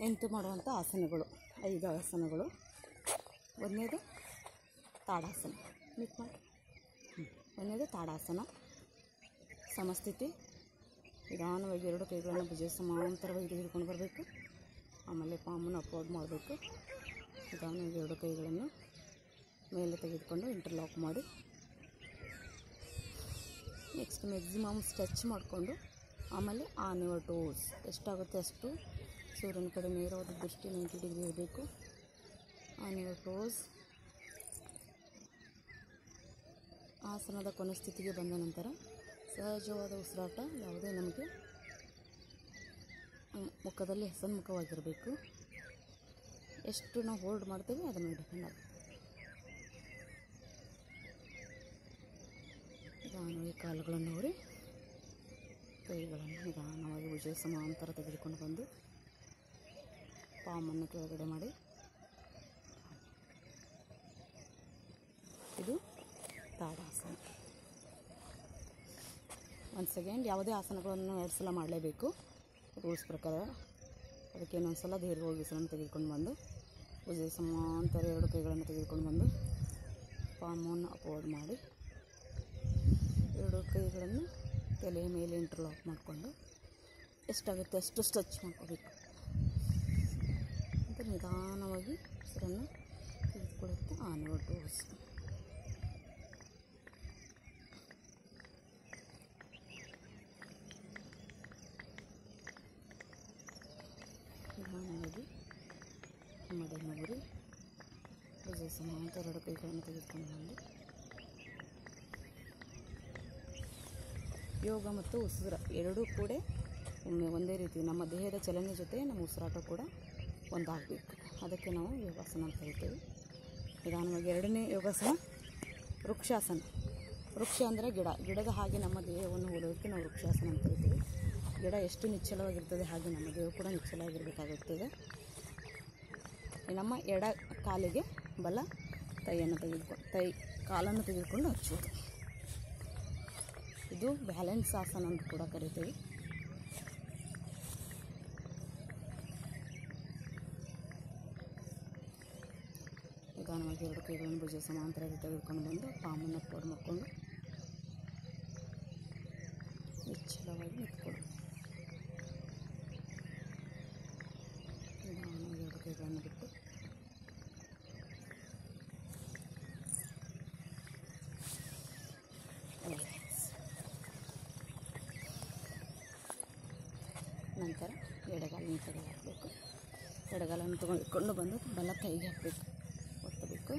ನಿಂತು ಮಾಡುವಂಥ ಆಸನಗಳು 5 ಆಸನಗಳು. ಒಂದನೇದು ತಾಡಾಸನ. ಒಂದನೇದು ತಾಡಾಸನ. ಸಮಸ್ಥಿತಿ. ನಿಧಾನವಾಗಿ 2 ಕೈಗಳನ್ನು ಭುಜ ಸಮಾಂತರವಾಗಿ ತೆಗೆದುಕೊಂಡು ಬರಬೇಕು. ಆಮೇಲೆ ಪಾಮನ್ನು ಅಪ್ಲೋಡ್ ಮಾಡಬೇಕು. ನಿಧಾನವಾಗಿ 2 ಕೈಗಳನ್ನು ಮೇಲೆ ತೆಗೆದುಕೊಂಡು ಇಂಟರ್ಲಾಕ್ ಮಾಡಿ ನೆಕ್ಸ್ಟ್ ಮ್ಯಾಕ್ಸಿಮಮ್ ಸ್ಟ್ರೆಚ್ ಮಾಡಿಕೊಂಡು ಆಮೇಲೆ ಆನ್ ಯುವರ್ ಟೋಸ್. ಎಷ್ಟಾಗುತ್ತೆ ಅಷ್ಟು ಸೂರ್ಯನ ಕಡೆ ನೇರವಾದ ದೃಷ್ಟಿ 90 ಡಿಗ್ರಿ ಇರಬೇಕು. On your toes. ಆಸನದ ಕೊನೆ ಸ್ಥಿತಿಗೆ ಬಂದ ನಂತರ ಸಹಜವಾದ ಉಸಿರಾಟ. ಯಾವುದೇ ನಮಗೆ ಮುಖದಲ್ಲಿ ಹಸನ್ಮುಖವಾಗಿರಬೇಕು. ಎಷ್ಟು ನಾವು ಹೋಲ್ಡ್ ಮಾಡ್ತೀವಿ ಅದನ್ನು ಡಿಪೆಂಡ್ ಆಗುತ್ತೆ. ನಿಧಾನವಾಗಿ ಕಾಲುಗಳನ್ನು ಊರಿ ಕೈಗಳನ್ನು ನಿಧಾನವಾಗಿ ಭುಜ ಸಮಾಂತರ ತೆಗೆದುಕೊಂಡು ಬಂದು ಪಾಮನ್ನು ಕೆಳಗಡೆ ಮಾಡಿ. ಇದು ತಾಡಾಸನ. ಒಂದು ಸೆಕೆಂಡ್. ಯಾವುದೇ ಆಸನಗಳನ್ನು 2 ಸಲ ಮಾಡಲೇಬೇಕು ರೂಲ್ಸ್ ಪ್ರಕಾರ. ಅದಕ್ಕೆ ಇನ್ನೊಂದು ಸಲ ದೀರ್ಘವಾಗಿ ಉಸಿರನ್ನು ತೆಗೆದುಕೊಂಡು ಬಂದು ಭುಜ ಸಮಾಂತರ 2 ಕೈಗಳನ್ನು ತೆಗೆದುಕೊಂಡು ಬಂದು ಪಾಮನ್ನು ಅಪ್ಲೋಡ್ ಮಾಡಿ 2 ಕೈಗಳನ್ನು ತಲೆಯ ಮೇಲೆ ಇಂಟರ್ಲಾಕ್ ಮಾಡಿಕೊಂಡು ಎಷ್ಟಾಗುತ್ತೆ ಅಷ್ಟು ಸ್ಟ್ರೆಚ್ ಮಾಡ್ಕೋಬೇಕು. ಮತ್ತು ನಿಧಾನವಾಗಿ ಉಸಿರನ್ನು ತೆಗೆದುಕೊಳ್ಳುತ್ತೆ. On your toes. ನಿಧಾನವಾಗಿ ನೆಮ್ಮದಿಯನ್ನು ಊರಿ ಭುಜ ಸಮಾಂತರ 2 ಕೈಗಳನ್ನು ತೆಗೆದುಕೊಂಡು ಬಂದು ಯೋಗ ಮತ್ತು ಉಸಿರ ಎರಡೂ ಕೂಡ ಒಂದೇ ರೀತಿ ನಮ್ಮ ದೇಹದ ಚಲನೆ ಜೊತೆ ನಮ್ಮ ಉಸಿರಾಟ ಕೂಡ ಒಂದಾಗಬೇಕು. ಅದಕ್ಕೆ ನಾವು ಯೋಗಾಸನ ಅಂತ ಹೇಳ್ತೇವೆ. ನಿಧಾನವಾಗಿ 2ನೇ ಯೋಗಾಸನ ವೃಕ್ಷಾಸನ. ವೃಕ್ಷ ಅಂದರೆ ಗಿಡದ ಹಾಗೆ ನಮ್ಮ ದೇಹವನ್ನು ಹೋಲೋದಕ್ಕೆ ನಾವು ವೃಕ್ಷಾಸನ ಅಂತ ಹೇಳ್ತೀವಿ. ಗಿಡ ಎಷ್ಟು ನಿಶ್ಚಲವಾಗಿರ್ತದೆ ಹಾಗೆ ನಮ್ಮ ದೇಹ ಕೂಡ ನಿಶ್ಚಲವಾಗಿರಬೇಕಾಗುತ್ತದೆ. ನಮ್ಮ ಎಡ ಕಾಲಿಗೆ ಬಲ ಕಾಲನ್ನು ತೆಗೆದುಕೊಂಡು ಹಚ್ಚುವುದು. ಇದು ಬ್ಯಾಲೆನ್ಸ್ ಆಸನ ಅಂತ ಕೂಡ ಕರಿತೀವಿ. ನಿಧಾನವಾಗಿ 2 ಕೈಗಳನ್ನು ಭುಜ ಸಮಾಂತರವಾಗಿ ತೆಗೆದುಕೊಂಡು ಬಂದು ಪಾಮನ್ನು ಅಪ್ಲೋಡ್ ಮಾಡಿಕೊಂಡು ನಿಶ್ಚಲವಾಗಿ ನಿಂತ್ಕೊಳ್ಳಿ. ನಿಧಾನವಾಗಿ 2 ಕೈಗಳನ್ನು ಬಿಟ್ಟು ನಂತರ ಎಡಗಾಲನ್ನು ತೆಗೆದು ಹಾಕಬೇಕು. ಎಡಗಾಲನ್ನು ತೆಗೆದುಕೊಂಡು ಬಂದು ಬಲ ಕೈಗೆ ಹಾಕಬೇಕು, ಒತ್ತಬೇಕು.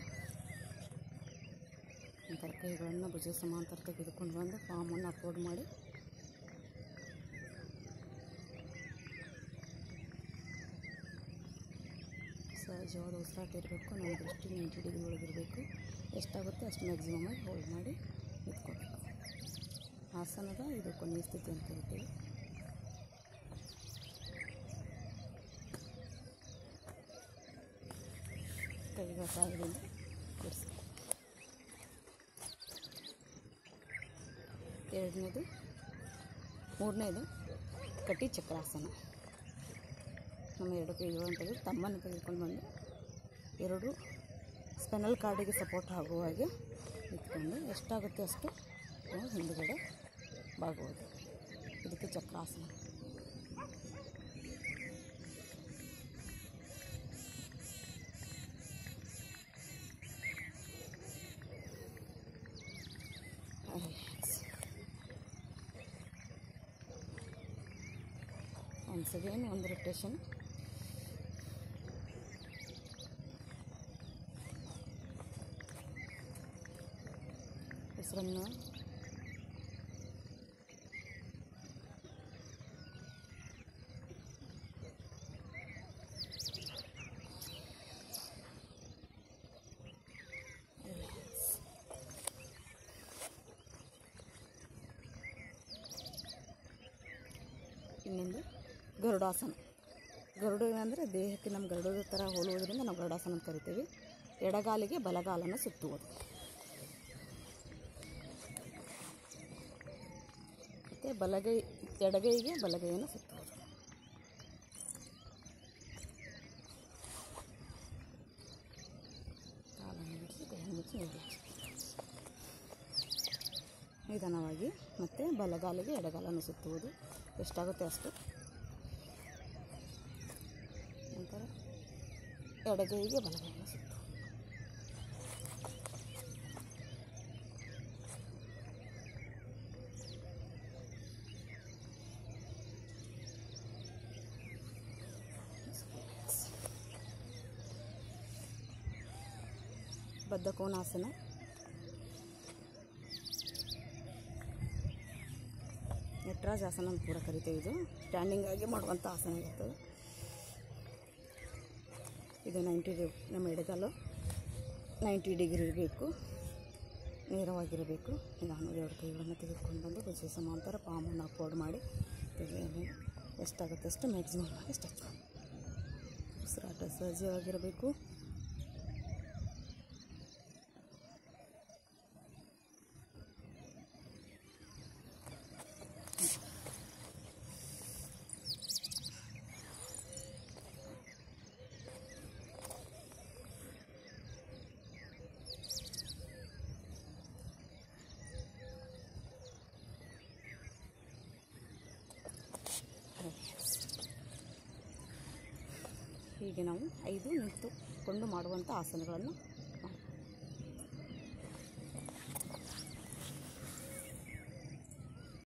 ನಂತರ ಕೈಗಳನ್ನು ಭುಜ ಸಮಾಂತರ ತೆಗೆದುಕೊಂಡು ಬಂದು ಪಾಮನ್ನು ಅಪ್ಲೋಡ್ ಮಾಡಿ ಸಹಜವಾದ ಉಸಿರಾಟ ಇರಬೇಕು. ನಮ್ಮ ದೃಷ್ಟಿ 90 ಡಿಗ್ರಿ ಒಳಗಿರಬೇಕು. ಎಷ್ಟಾಗುತ್ತೆ ಅಷ್ಟು ಮ್ಯಾಕ್ಸಿಮಮ್ ಆಗಿ ಹೋಲ್ಡ್ ಮಾಡಿ ನಿಂತ್ಕೊಳ್ಬೇಕು. ಆಸನದ ಇದು ಕೊನೆಯ ಸ್ಥಿತಿ ಅಂತ ಹೇಳ್ತೀವಿ. ಕೈಗಳ ಸಹಾಯದಿಂದ ಬಿಡಿಸ್ಬೇಕು. 2ನೇದು 3ನೇದು ಕಟಿ ಚಕ್ರಾಸನ. ನಮ್ಮ 2 ಕೈಗಳನ್ನು ತೆಗೆದು ತಮ್ಮನ್ನು ತೆಗೆದುಕೊಂಡು ಬಂದು 2 ಸ್ಪೈನಲ್ ಕಾರ್ಡಿಗೆ ಸಪೋರ್ಟ್ ಆಗುವ ಹಾಗೆ ನಿಂತ್ಕೊಂಡು ಎಷ್ಟಾಗುತ್ತೆ ಅಷ್ಟು ನಾವು ಹಿಂದುಗಡೆ ಬಾಗುವುದು. ಇದಕ್ಕೆ ಚಕ್ರಾಸನ. ಒನ್ಸ್ ಅಗೇನ್ ಒಂದು ರೊಟೇಷನ್. ಉಸಿರನ್ನು ಇನ್ನೊಂದು ಗರುಡಾಸನ. ಗರುಡ ಅಂದರೆ ದೇಹಕ್ಕೆ ನಮ್ಮ ಗರುಡದ ಥರ ಹೋಲುವುದರಿಂದ ನಾವು ಗರುಡಾಸನ ಅಂತ ಕರಿತೀವಿ. ಎಡಗಾಲಿಗೆ ಬಲಗಾಲನ್ನು ಸುತ್ತುವುದು. ಮತ್ತು ಎಡಗೈಗೆ ಬಲಗೈಯನ್ನು ಸುತ್ತುವುದು. ನಿಧಾನವಾಗಿ ಮತ್ತು ಬಲಗಾಲಿಗೆ ಎಡಗಾಲನ್ನು ಸುತ್ತುವುದು, ಎಷ್ಟಾಗುತ್ತೆ ಅಷ್ಟು. ನಂತರ ಎಡಗೈಗೆ ಬಲಗಾಲನ್ನು ಸುತ್ತುವುದು. ಬದ್ಧ ಕೋನಾಸನ. ನಟರಾಜಾಸನ ಅಂತ ಕೂಡ ಕರಿತೇವೆ. ಇದು ಸ್ಟ್ಯಾಂಡಿಂಗ್ ಆಗಿ ಮಾಡುವಂಥ ಆಸನ ಇರ್ತದೆ. ಇದು 90 ನಮ್ಮ ಎಡಗಾಲು 90 ಡಿಗ್ರಿ ಇರಬೇಕು, ನೇರವಾಗಿರಬೇಕು. ನಿಧಾನ ದೇವರ ಕೈಗಳನ್ನು ತೆಗೆದುಕೊಂಡು ಬಂದು ಭುಜ ಸಮಾಂತರ ಪಾಮನ್ನು ಅಪ್ಲೋಡ್ ಮಾಡಿ ಎಷ್ಟಾಗುತ್ತೆ ಅಷ್ಟು ಮ್ಯಾಕ್ಸಿಮಮ್ ಆಗಿ ಸ್ಟ್ರೆಚ್ ಮಾಡಿ. ಉಸಿರಾಟ ಸಹಜವಾಗಿರಬೇಕು. ಹೀಗೆ ನಾವು 5 ನಿಂತುಕೊಂಡು ಮಾಡುವಂಥ ಆಸನಗಳನ್ನು